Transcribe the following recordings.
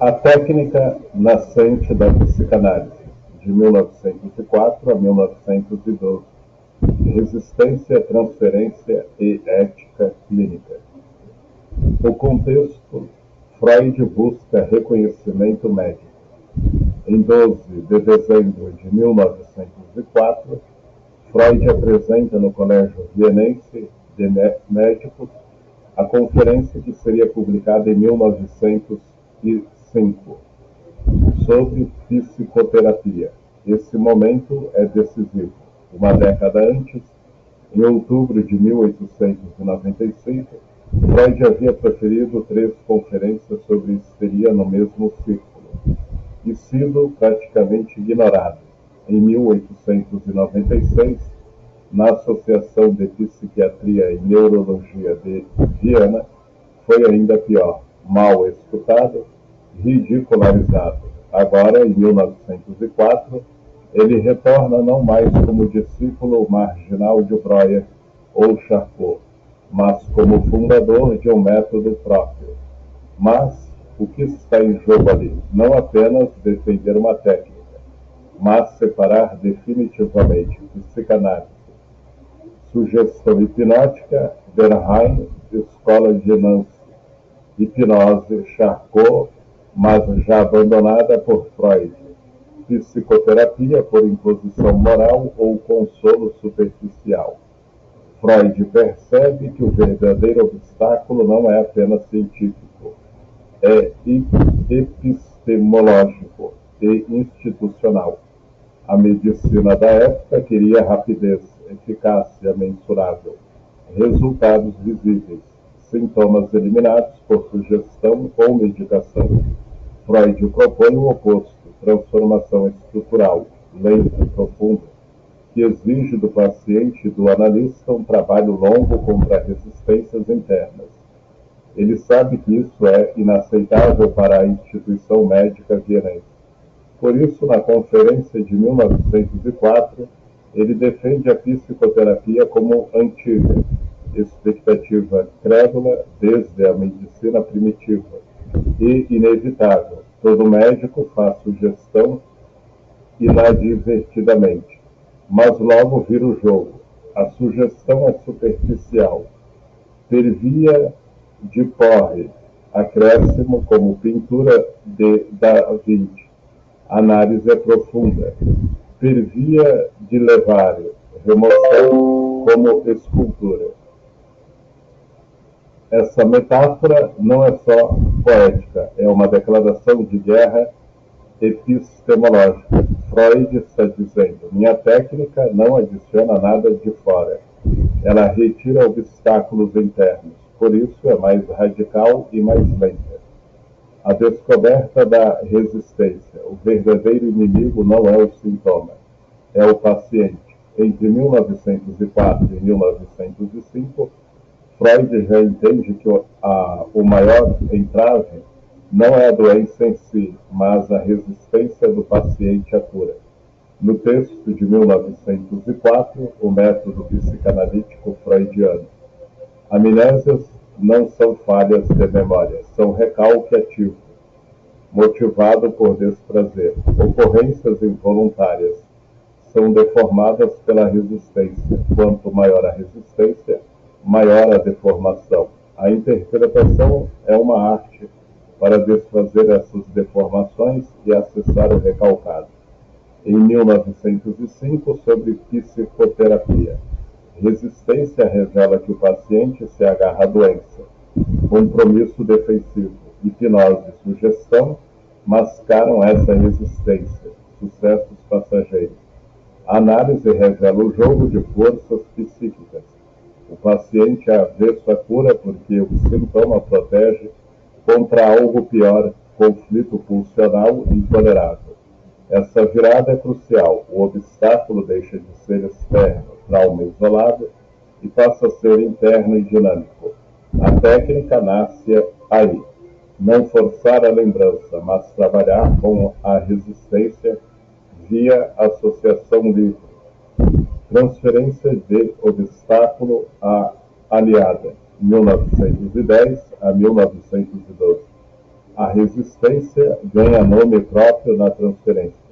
A técnica nascente da psicanálise, de 1904 a 1912. Resistência, transferência e ética clínica. O contexto: Freud busca reconhecimento médico. Em 12 de dezembro de 1904, Freud apresenta no Colégio Vienense de Médicos a conferência que seria publicada em 1905 sobre psicoterapia. Esse momento é decisivo. Uma década antes, em outubro de 1895, Freud havia proferido 3 conferências sobre histeria no mesmo círculo e sido praticamente ignorado. Em 1896, na Associação de Psiquiatria e Neurologia de Viena, foi ainda pior: mal escutado, ridicularizado. Agora, em 1904, ele retorna não mais como discípulo marginal de Breuer ou Charcot, mas como fundador de um método próprio. Mas o que está em jogo ali? Não apenas defender uma técnica, mas separar definitivamente psicanálise, sugestão hipnótica, Bernheim, escola de Nancy, hipnose, Charcot, mas já abandonada por Freud, psicoterapia por imposição moral ou consolo superficial. Freud percebe que o verdadeiro obstáculo não é apenas científico, é epistemológico e institucional. A medicina da época queria rapidez, eficácia mensurável, resultados visíveis, sintomas eliminados por sugestão ou medicação. Freud propõe o oposto: transformação estrutural, lenta, profunda, que exige do paciente e do analista um trabalho longo contra resistências internas. Ele sabe que isso é inaceitável para a instituição médica vienense. Por isso, na conferência de 1904, ele defende a psicoterapia como antiga, expectativa crédula desde a medicina primitiva, e inevitável. Todo médico faz sugestão inadvertidamente, mas logo vira o jogo. A sugestão é superficial, per via de Porre, acréscimo como pintura de Da Vinci. Análise é profunda, per via de Levário, remoção como escultura. Essa metáfora não é só poética, é uma declaração de guerra epistemológica. Freud está dizendo: minha técnica não adiciona nada de fora, ela retira obstáculos internos, por isso é mais radical e mais lenta. A descoberta da resistência: o verdadeiro inimigo não é o sintoma, é o paciente. Entre 1904 e 1905, Freud já entende que o maior entrave não é a doença em si, mas a resistência do paciente à cura. No texto de 1904, o método psicanalítico freudiano: amnésias não são falhas de memória, são recalque ativo, motivado por desprazer. Ocorrências involuntárias são deformadas pela resistência. Quanto maior a resistência, maior a deformação. A interpretação é uma arte para desfazer essas deformações e acessar o recalcado. Em 1905, sobre psicoterapia: resistência revela que o paciente se agarra à doença. Compromisso defensivo, hipnose, sugestão mascaram essa resistência. Sucessos passageiros. A análise revela o jogo de forças psíquicas. O paciente é avesso à cura porque o sintoma protege contra algo pior, conflito pulsional intolerável. Essa virada é crucial. O obstáculo deixa de ser externo, trauma isolado, e passa a ser interno e dinâmico. A técnica nasce aí. Não forçar a lembrança, mas trabalhar com a resistência via associação livre. Transferência de obstáculo à aliada, 1910 a 1912. A resistência ganha nome próprio na transferência.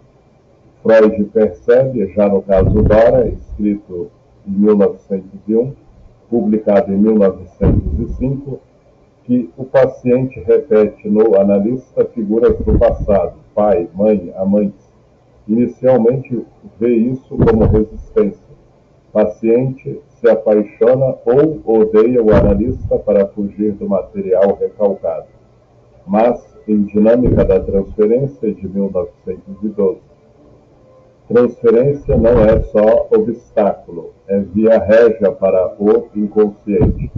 Freud percebe, já no caso Dora, escrito em 1901, publicado em 1905, que o paciente repete no analista figuras do passado, pai, mãe, amantes. Inicialmente vê isso como resistência. Paciente se apaixona ou odeia o analista para fugir do material recalcado. Mas, em Dinâmica da Transferência, de 1912, transferência não é só obstáculo, é via régia para o inconsciente.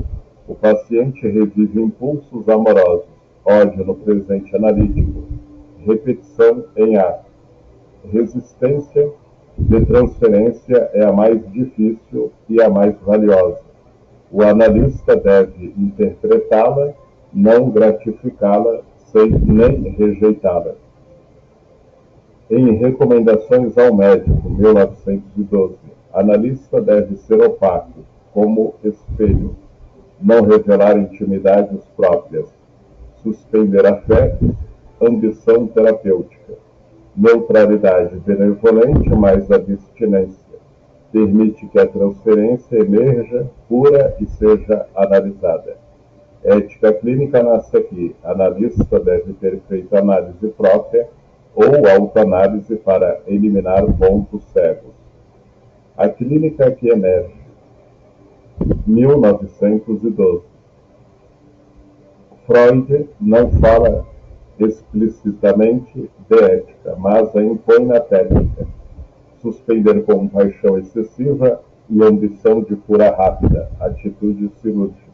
O paciente revive impulsos amorosos, ódio no presente analítico, repetição em ato. Resistência de transferência é a mais difícil e a mais valiosa. O analista deve interpretá-la, não gratificá-la, sem nem rejeitá-la. Em Recomendações ao Médico, 1912, analista deve ser opaco, como espelho, não revelar intimidades próprias, suspender afetos, ambição terapêutica, neutralidade benevolente mais abstinência, permite que a transferência emerja, pura e seja analisada. Ética clínica nasce aqui. Analista deve ter feito análise própria ou autoanálise para eliminar pontos cegos. A clínica que emerge. 1912. Freud não fala explicitamente de ética, mas a impõe na técnica. Suspender compaixão excessiva e ambição de cura rápida, atitude cirúrgica.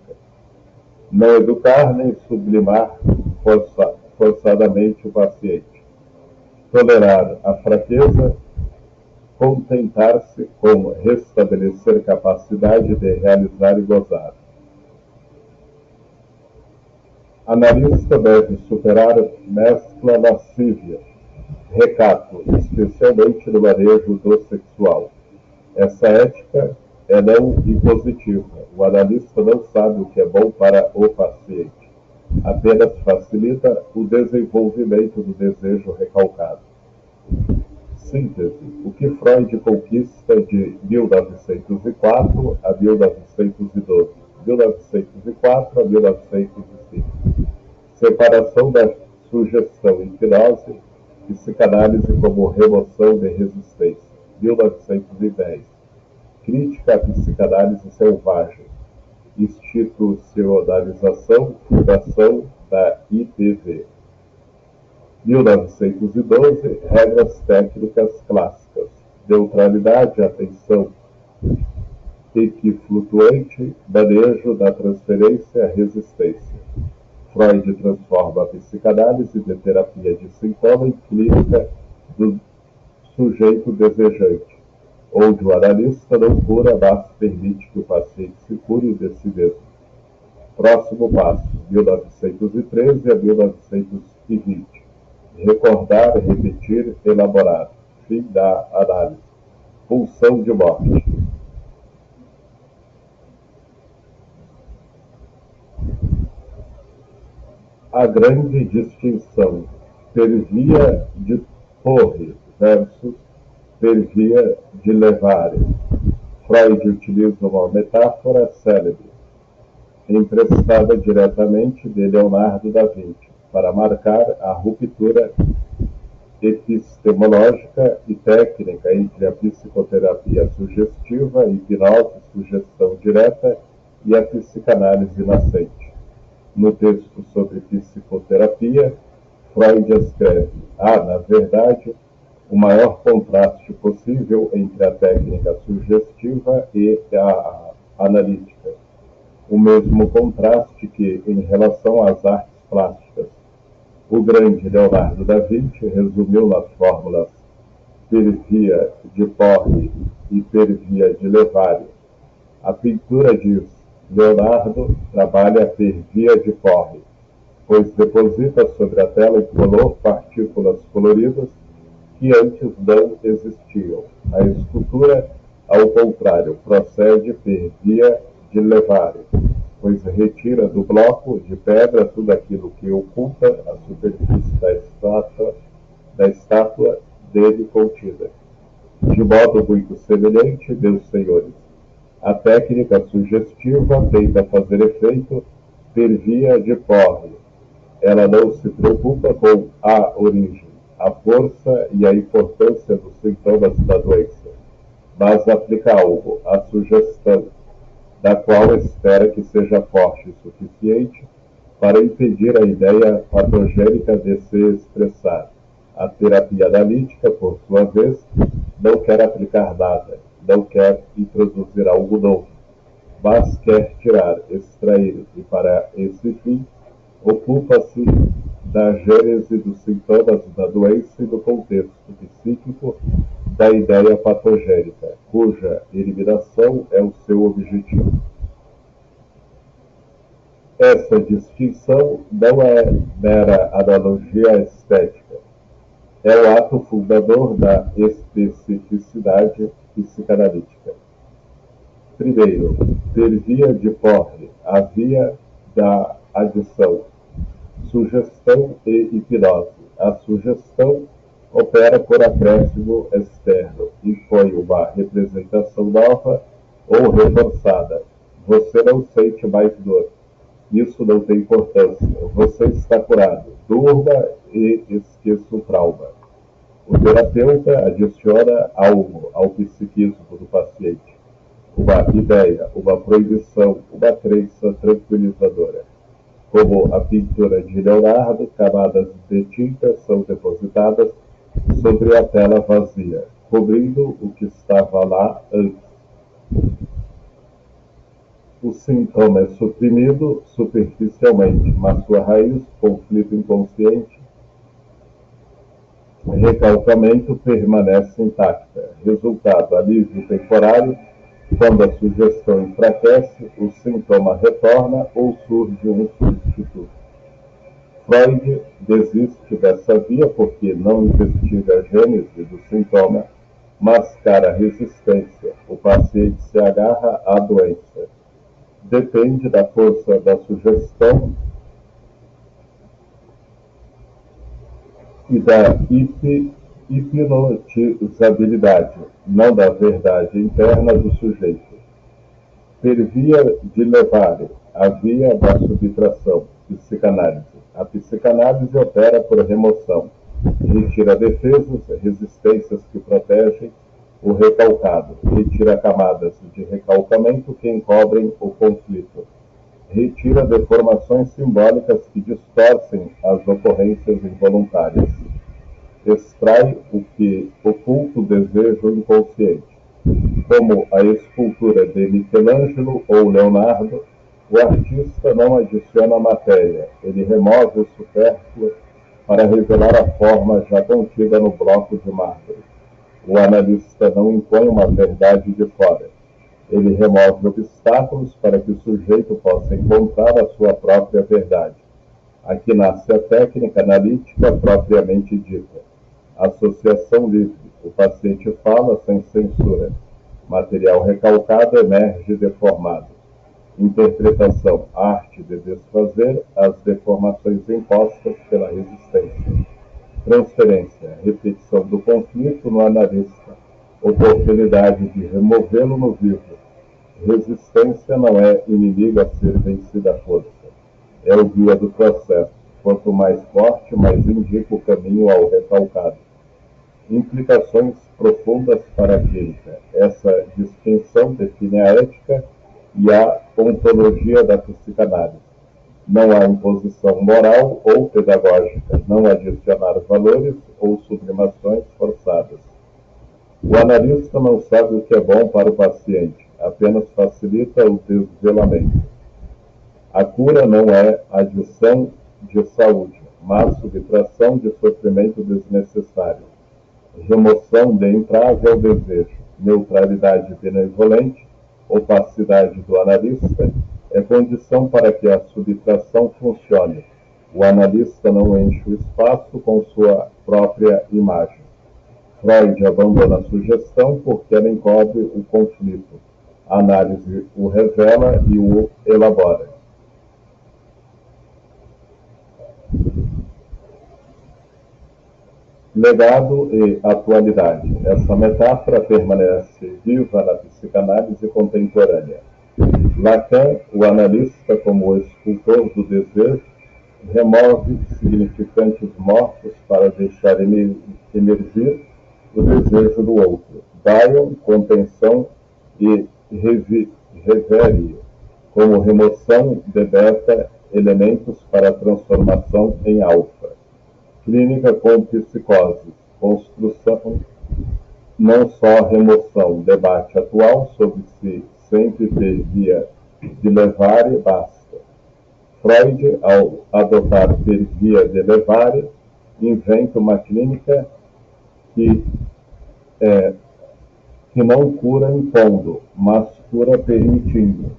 Não educar nem sublimar forçadamente o paciente. Tolerar a fraqueza, contentar-se com restabelecer capacidade de realizar e gozar. Analista deve superar mescla lascívia, recato, especialmente no manejo do sexual. Essa ética é não impositiva. O analista não sabe o que é bom para o paciente. Apenas facilita o desenvolvimento do desejo recalcado. Síntese. O que Freud conquista de 1904 a 1912. 1904 a 1905. Separação da sugestão e hipnose, psicanálise como remoção de resistência. 1910. Crítica à psicanálise selvagem. Institucionalização, fundação da IPV. 1912. Regras técnicas clássicas. Neutralidade, atenção equiflutuante, manejo da transferência, resistência. Freud transforma a psicanálise de terapia de sintoma em clínica do sujeito desejante, onde o analista não cura, mas permite que o paciente se cure de si mesmo. Próximo passo, 1913 a 1920. Recordar, repetir, elaborar. Fim da análise. Pulsão de morte. A grande distinção. Per via de torre versus per via de levare. Freud utiliza uma metáfora célebre, emprestada diretamente de Leonardo da Vinci, para marcar a ruptura epistemológica e técnica entre a psicoterapia sugestiva, hipnose, sugestão direta e a psicanálise nascente. No texto sobre psicoterapia, Freud escreve: na verdade, o maior contraste possível entre a técnica sugestiva e a analítica. O mesmo contraste que, em relação às artes plásticas, o grande Leonardo da Vinci resumiu nas fórmulas per via de Porre e per via de Levare. A pintura diz: Leonardo trabalha per via de Porre, pois deposita sobre a tela em color partículas coloridas que antes não existiam. A escultura, ao contrário, procede per via de Levare, pois retira do bloco de pedra tudo aquilo que oculta a superfície da estátua dele contida. De modo muito semelhante, meus senhores, a técnica sugestiva tenta fazer efeito per via de porre. Ela não se preocupa com a origem, a força e a importância dos sintomas da doença, mas aplica algo, a sugestão, da qual espera que seja forte o suficiente para impedir a ideia patogênica de se expressar. A terapia analítica, por sua vez, não quer aplicar nada, não quer introduzir algo novo, mas quer tirar, extrair, e para esse fim, ocupa-se da gênese dos sintomas da doença e do contexto psíquico da ideia patogênica, cuja eliminação é o seu objetivo. Essa distinção não é mera analogia estética, é o ato fundador da especificidade psicanalítica. Primeiro, per via de porre, a via da adição, sugestão e hipnose. A sugestão opera por acréscimo externo, impõe uma representação nova ou reforçada. Você não sente mais dor. Isso não tem importância. Você está curado. Durma e esqueça o trauma. O terapeuta adiciona algo ao psiquismo do paciente. Uma ideia, uma proibição, uma crença tranquilizadora. Como a pintura de Leonardo, camadas de tinta são depositadas sobre a tela vazia, cobrindo o que estava lá antes. O sintoma é suprimido superficialmente, mas sua raiz, conflito inconsciente, recalcamento, permanece intacta. Resultado, alívio temporário. Quando a sugestão enfraquece, o sintoma retorna ou surge um substituto. Freud desiste dessa via porque não investiga a gênese do sintoma, mascara a resistência. O paciente se agarra à doença. Depende da força da sugestão e da hipnotizabilidade, não da verdade interna do sujeito. Per via de levare, a via da subtração, psicanálise. A psicanálise opera por remoção, retira defesas, resistências que protegem o recalcado, retira camadas de recalcamento que encobrem o conflito, retira deformações simbólicas que distorcem as ocorrências involuntárias, extrai o que oculta o desejo inconsciente. Como a escultura de Michelangelo ou Leonardo, o artista não adiciona matéria, ele remove o supérfluo para revelar a forma já contida no bloco de mármore. O analista não impõe uma verdade de fora, ele remove obstáculos para que o sujeito possa encontrar a sua própria verdade. Aqui nasce a técnica analítica propriamente dita. Associação livre. O paciente fala sem censura. Material recalcado emerge deformado. Interpretação. Arte de desfazer as deformações impostas pela resistência. Transferência. Repetição do conflito no analista. Oportunidade de removê-lo no vivo. Resistência não é inimigo a ser vencida à força. É o guia do processo. Quanto mais forte, mais indica o caminho ao recalcado. Implicações profundas para a clínica. Essa distinção define a ética e a ontologia da psicanálise. Não há imposição moral ou pedagógica, não adicionar valores ou sublimações forçadas. O analista não sabe o que é bom para o paciente, apenas facilita o desvelamento. A cura não é adição de saúde, mas subtração de sofrimento desnecessário. Remoção de entrave ao desejo, neutralidade benevolente, opacidade do analista, é condição para que a subtração funcione. O analista não enche o espaço com sua própria imagem. Freud abandona a sugestão porque ela encobre o conflito. A análise o revela e o elabora. Legado e atualidade. Essa metáfora permanece viva na psicanálise contemporânea. Lacan, o analista como o escultor do desejo, remove significantes mortos para deixar emergir o desejo do outro. Bion, contenção e reverie, como remoção de beta elementos para transformação em alfa. Clínica com psicose, construção, não só remoção, debate atual sobre se sempre ter via de levare basta. Freud, ao adotar per via de levare, inventa uma clínica que não cura impondo, mas cura permitindo.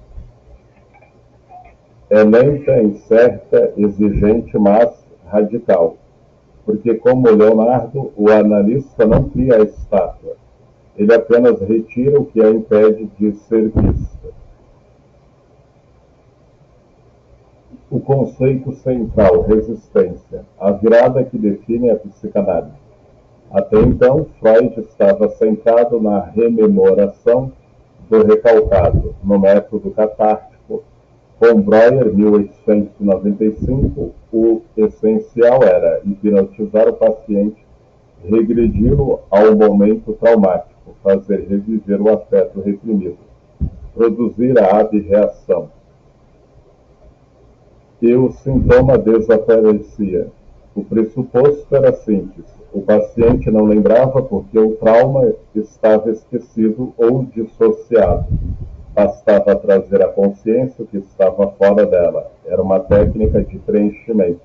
É lenta, incerta, exigente, mas radical. Porque, como Leonardo, o analista não cria a estátua, ele apenas retira o que a impede de ser vista. O conceito central, resistência, a virada que define a psicanálise. Até então, Freud estava centrado na rememoração do recalcado, no método catártico. Com Breuer, 1895, o essencial era hipnotizar o paciente, regredi-lo ao momento traumático, fazer reviver o afeto reprimido, produzir a abreação. E o sintoma desaparecia. O pressuposto era simples. O paciente não lembrava porque o trauma estava esquecido ou dissociado. Bastava trazer à consciência o que estava fora dela. Era uma técnica de preenchimento.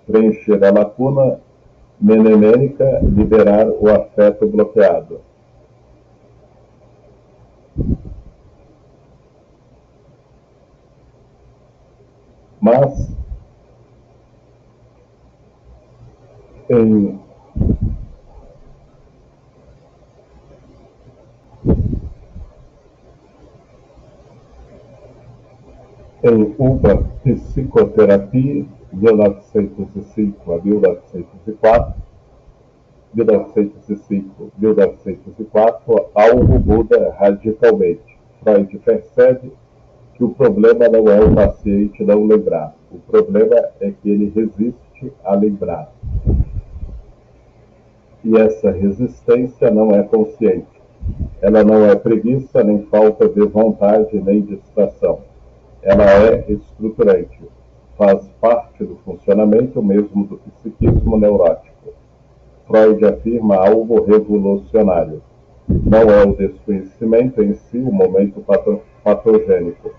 Preencher a lacuna mnemônica, liberar o afeto bloqueado. Mas, em uma psicoterapia, 1905 a 1904, algo muda radicalmente. Freud percebe que o problema não é o paciente não lembrar, o problema é que ele resiste a lembrar. E essa resistência não é consciente. Ela não é preguiça, nem falta de vontade, nem distração. Ela é estruturante, faz parte do funcionamento mesmo do psiquismo neurótico. Freud afirma algo revolucionário. Não é o desconhecimento em si o momento patogênico,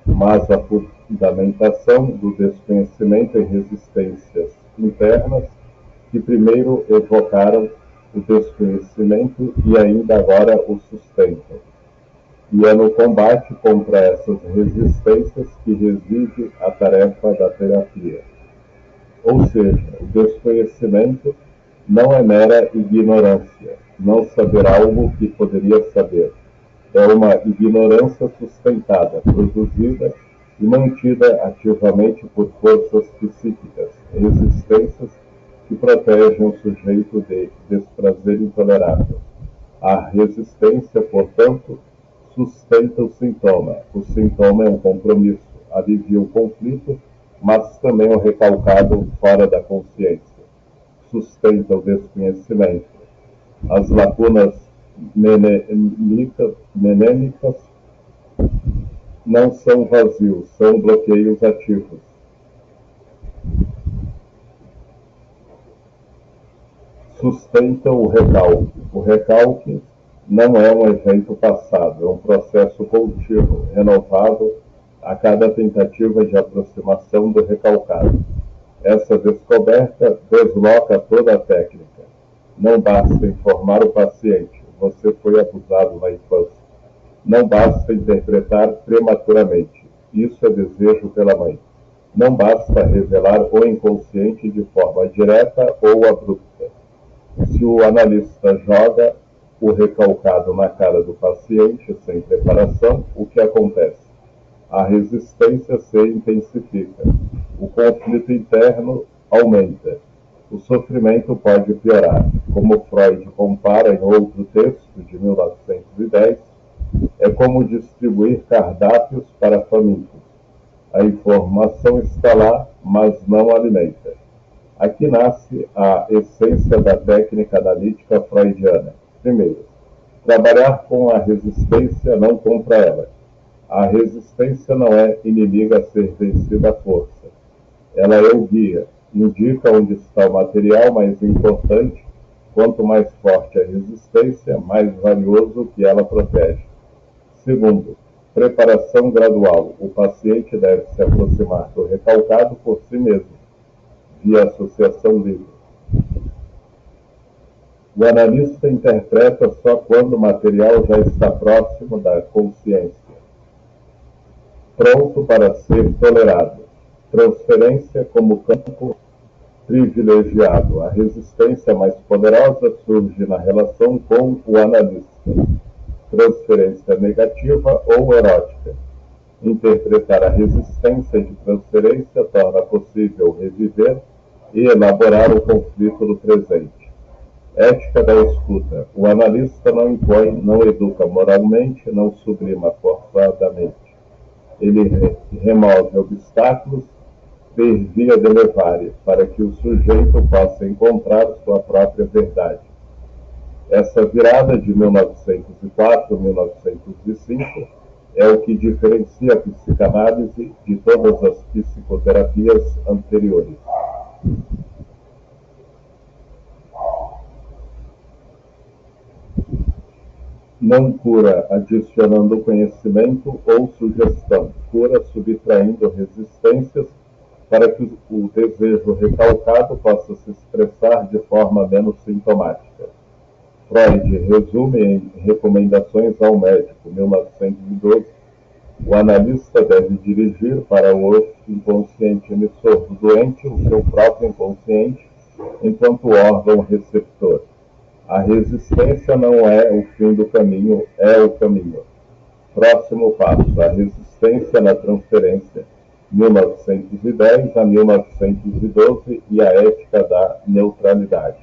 mas a fundamentação do desconhecimento em resistências internas que primeiro evocaram o desconhecimento e ainda agora o sustentam. E é no combate contra essas resistências que reside a tarefa da terapia. Ou seja, o desconhecimento não é mera ignorância, não saber algo que poderia saber. É uma ignorância sustentada, produzida e mantida ativamente por forças psíquicas, resistências que protegem o sujeito de desprazer intolerável. A resistência, portanto, sustenta o sintoma. O sintoma é um compromisso, alivia o conflito, mas também o recalcado fora da consciência. Sustenta o desconhecimento. As lacunas mnemônicas não são vazios, são bloqueios ativos. Sustentam o recalque. O recalque não é um evento passado, é um processo contínuo, renovado a cada tentativa de aproximação do recalcado. Essa descoberta desloca toda a técnica. Não basta informar o paciente, você foi abusado na infância. Não basta interpretar prematuramente, isso é desejo pela mãe. Não basta revelar o inconsciente de forma direta ou abrupta. Se o analista joga o recalcado na cara do paciente sem preparação, o que acontece? A resistência se intensifica. O conflito interno aumenta. O sofrimento pode piorar. Como Freud compara em outro texto, de 1910, é como distribuir cardápios para famintos. A informação está lá, mas não alimenta. Aqui nasce a essência da técnica analítica freudiana. Primeiro, trabalhar com a resistência, não contra ela. A resistência não é inimiga a ser vencida à força. Ela é o guia, indica onde está o material mais importante. Quanto mais forte a resistência, mais valioso o que ela protege. Segundo, preparação gradual. O paciente deve se aproximar do recalcado por si mesmo, via associação livre. O analista interpreta só quando o material já está próximo da consciência, pronto para ser tolerado. Transferência como campo privilegiado. A resistência mais poderosa surge na relação com o analista. Transferência negativa ou erótica. Interpretar a resistência de transferência torna possível reviver e elaborar o conflito do presente. Ética da escuta. O analista não impõe, não educa moralmente, não sublima forçadamente. Ele remove obstáculos per via de levare, para que o sujeito possa encontrar sua própria verdade. Essa virada de 1904 a 1905 é o que diferencia a psicanálise de todas as psicoterapias anteriores. Não cura adicionando conhecimento ou sugestão, cura subtraindo resistências para que o desejo recalcado possa se expressar de forma menos sintomática. Freud resume em Recomendações ao Médico, 1912, o analista deve dirigir para o inconsciente emissor do doente o seu próprio inconsciente enquanto órgão receptor. A resistência não é o fim do caminho, é o caminho. Próximo passo, a resistência na transferência, 1910 a 1912, e a ética da neutralidade.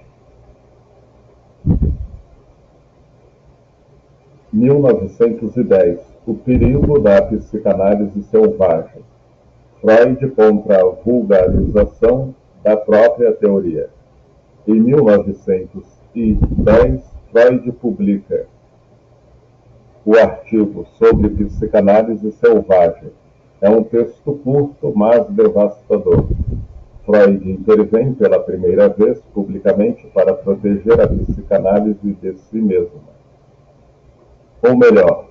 1910. O perigo da psicanálise selvagem. Freud contra a vulgarização da própria teoria. Em 1910, Freud publica o artigo sobre psicanálise selvagem. É um texto curto, mas devastador. Freud intervém pela primeira vez publicamente para proteger a psicanálise de si mesma. Ou melhor,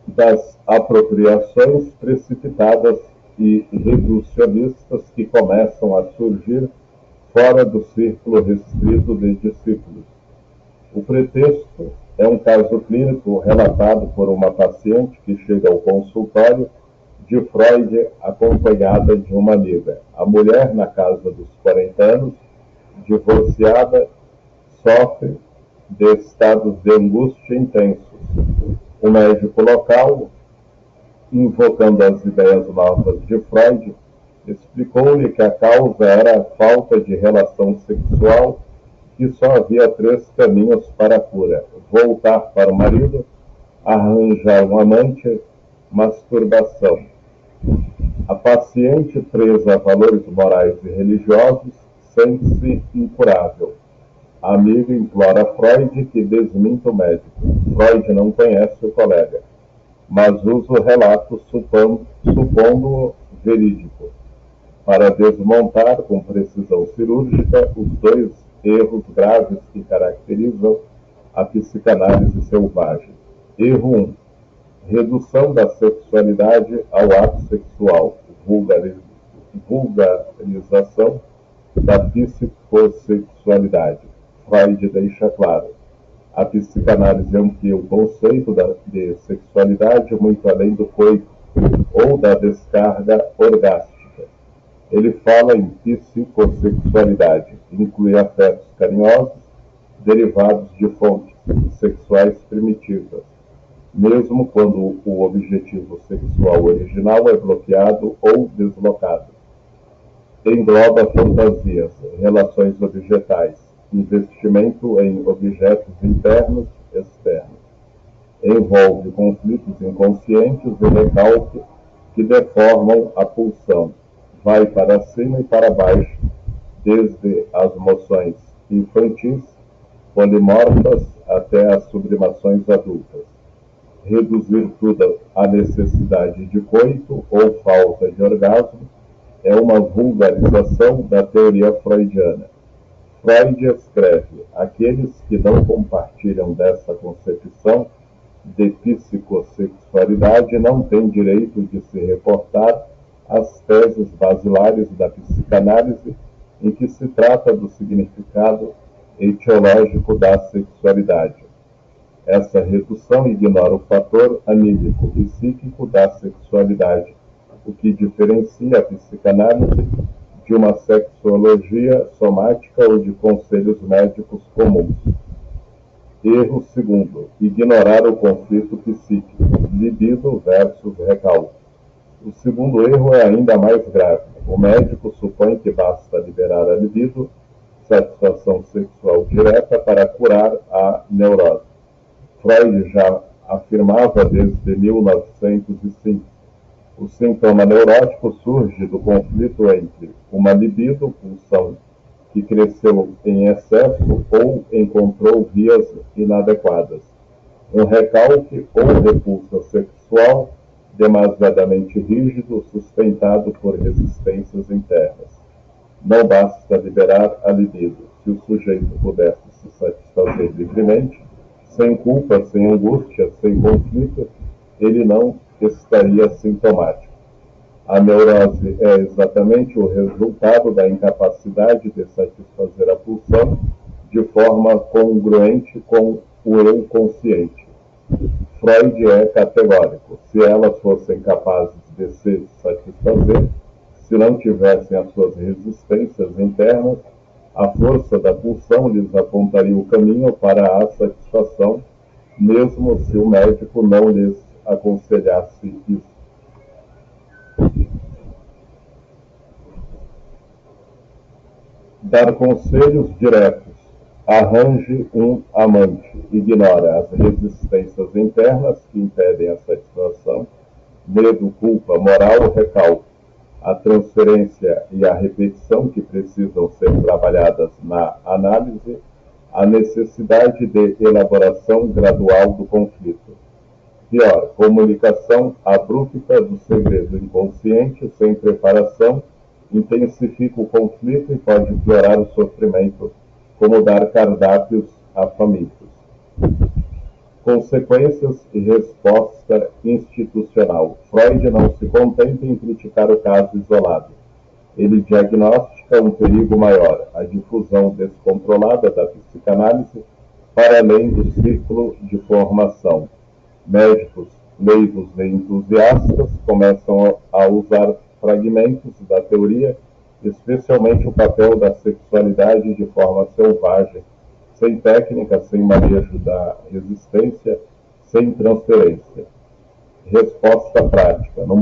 das apropriações precipitadas e reducionistas que começam a surgir fora do círculo restrito de discípulos. O pretexto é um caso clínico relatado por uma paciente que chega ao consultório de Freud acompanhada de uma amiga. A mulher, na casa dos 40 anos, divorciada, sofre de estados de angústia intensos. O médico local, invocando as ideias novas de Freud, explicou-lhe que a causa era a falta de relação sexual, que só havia 3 caminhos para a cura: voltar para o marido, arranjar um amante, masturbação. A paciente, presa a valores morais e religiosos, sente-se incurável. A amiga implora a Freud que desminta o médico. Freud não conhece o colega, mas usa o relato supondo-o verídico, para desmontar com precisão cirúrgica os 2 erros graves que caracterizam a psicanálise selvagem. Erro 1. Redução da sexualidade ao ato sexual. Vulgarização da psicossexualidade. Freud deixa claro: a psicanálise amplia o conceito de sexualidade muito além do coito ou da descarga orgástica. Ele fala em psicossexualidade, inclui afetos carinhosos derivados de fontes sexuais primitivas, mesmo quando o objetivo sexual original é bloqueado ou deslocado. engloba fantasias, relações objetais, investimento em objetos internos e externos. Envolve conflitos inconscientes e recalque que deformam a pulsão. Vai para cima e para baixo, desde as moções infantis, polimorfas, até as sublimações adultas. Reduzir tudo à necessidade de coito ou falta de orgasmo é uma vulgarização da teoria freudiana. Freud escreve: aqueles que não compartilham dessa concepção de psicossexualidade não têm direito de se reportar às teses basilares da psicanálise, em que se trata do significado etiológico da sexualidade. Essa redução ignora o fator anímico e psíquico da sexualidade, o que diferencia a psicanálise de uma sexologia somática ou de conselhos médicos comuns. Erro segundo: ignorar o conflito psíquico, libido versus recalque. O segundo erro é ainda mais grave. O médico supõe que basta liberar a libido, satisfação sexual direta, para curar a neurose. Freud já afirmava desde 1905. O sintoma neurótico surge do conflito entre uma libido, pulsão que cresceu em excesso ou encontrou vias inadequadas, um recalque ou repulsa sexual demasiadamente rígido, sustentado por resistências internas. Não basta liberar a libido. Se o sujeito pudesse se satisfazer livremente, sem culpa, sem angústia, sem conflito, ele não estaria sintomático. A neurose é exatamente o resultado da incapacidade de satisfazer a pulsão de forma congruente com o eu consciente. Freud é categórico: se elas fossem capazes de se satisfazer, se não tivessem as suas resistências internas, a força da pulsão lhes apontaria o caminho para a satisfação, mesmo se o médico não lhes aconselhasse isso. Dar conselhos diretos. Arranje um amante. Ignora as resistências internas que impedem a satisfação, medo, culpa, moral, recalque, a transferência e a repetição que precisam ser trabalhadas na análise, a necessidade de elaboração gradual do conflito. Pior, comunicação abrupta do segredo inconsciente sem preparação intensifica o conflito e pode piorar o sofrimento, como dar cardápios a famintos. Consequências e resposta institucional. Freud não se contenta em criticar o caso isolado. Ele diagnostica um perigo maior, a difusão descontrolada da psicanálise para além do ciclo de formação. Médicos, leigos e entusiastas começam a usar fragmentos da teoria, especialmente o papel da sexualidade de forma selvagem, sem técnica, sem manejo da resistência, sem transferência. Resposta prática. No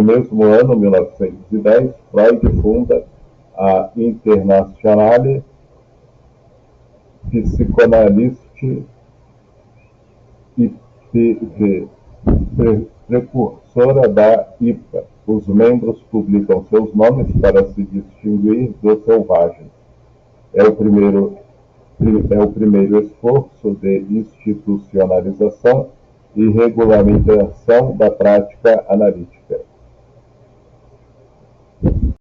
mesmo ano, 1910, Freud funda a Internationale Psychoanalytische IPV, precursora da IPA. Os membros publicam seus nomes para se distinguir dos selvagens. É o primeiro esforço de institucionalização e regulamentação da prática analítica.